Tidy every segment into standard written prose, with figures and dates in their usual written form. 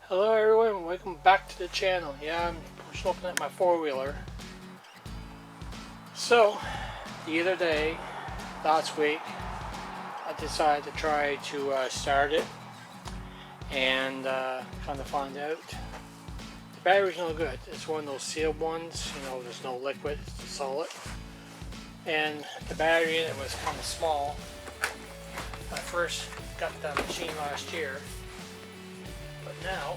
Hello everyone, welcome back to the channel. Yeah, I'm just looking at my four-wheeler. So, the other day, last week, I decided to try to start it and kind of find out the battery's no good. It's one of those sealed ones, you know, there's no liquid, it's just solid. And the battery in it was kind of small. I first got the machine last year. But now,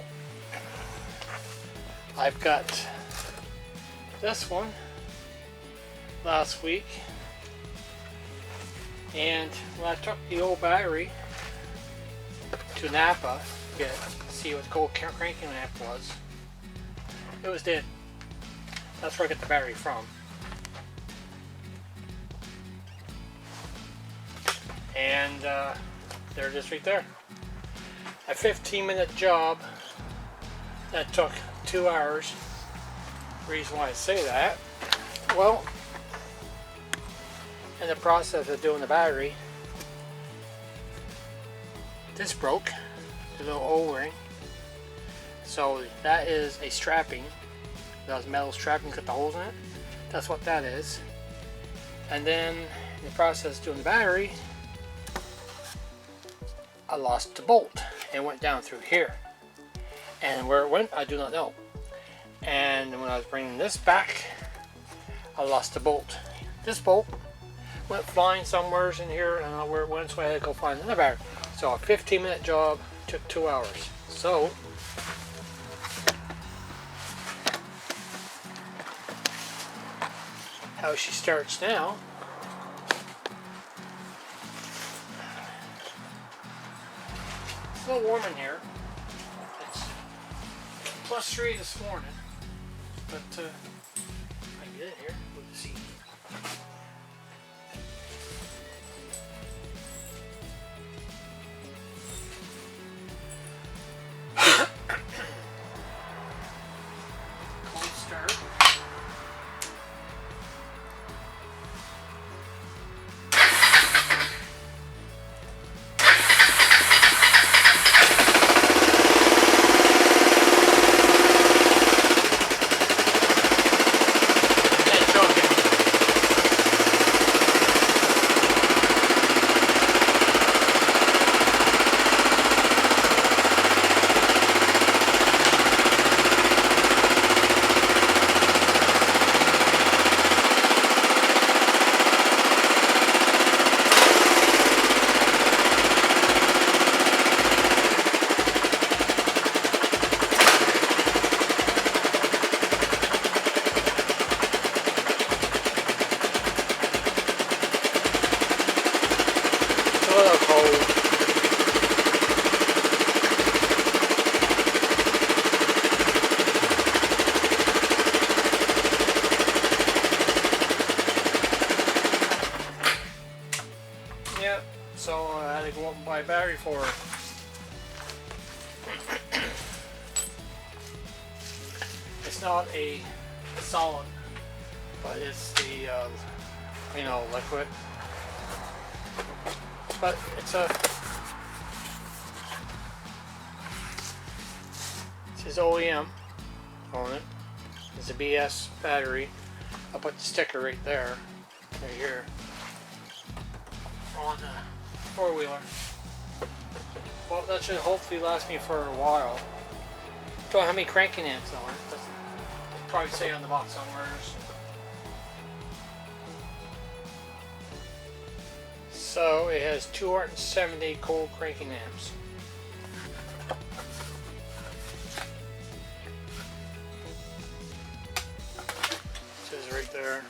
I've got this one last week, and when I took the old battery to Napa to see what the cold cranking lamp was, it was dead. That's where I got the battery from. And there it is right there. A 15-minute job that took 2 hours. The reason why I say that, well, in the process of doing the battery, this broke, the little O-ring. So that is a strapping, those metal strappings got the holes in it. That's what that is. And then in the process of doing the battery, I lost the bolt. It went down through here, and where it went I do not know. And when I was bringing this back, I lost the bolt. This bolt went flying somewhere in here, and I don't know where it went, so I had to go find another battery. So a 15-minute job took 2 hours. So how she starts now, it's a little warm in here. It's +3 this morning, but I can get in here with the seat. Cold start. Yeah, so I had to go up and buy a battery for her. It's not a solid, but it's the you know, liquid. But it's a, it says OEM on it. It's a BS battery. I'll put the sticker right there, right here, on the four-wheeler. Well, that should hopefully last me for a while. Don't have any cranking amps on it. Doesn't probably say on the box somewhere. So it has 270 cold cranking amps. It says right there.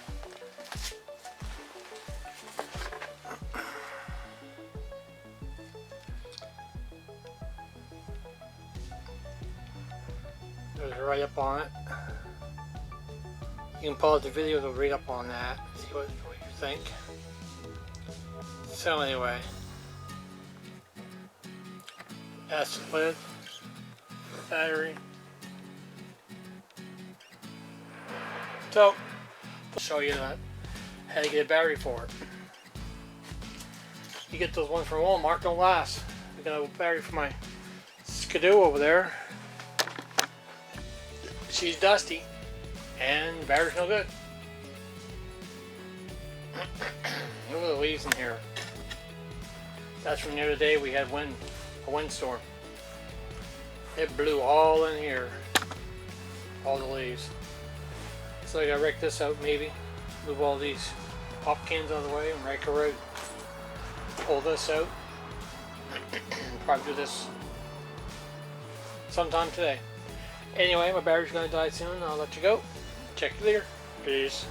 There's a write up on it. You can pause the video to read up on that, see what you think. So anyway, that's the lid, battery. So, I'll show you that, how to get a battery for it. You get those ones from Walmart, don't last. I got a battery for my Skidoo over there. She's dusty, and the battery's no good. Look at the leaves in here. That's from the other day we had a windstorm. It blew all in here. All the leaves. So I gotta rake this out maybe. Move all these pop cans out of the way and rake her out. Pull this out. Probably do this sometime today. Anyway, my battery's gonna die soon. I'll let you go. Check you later. Peace.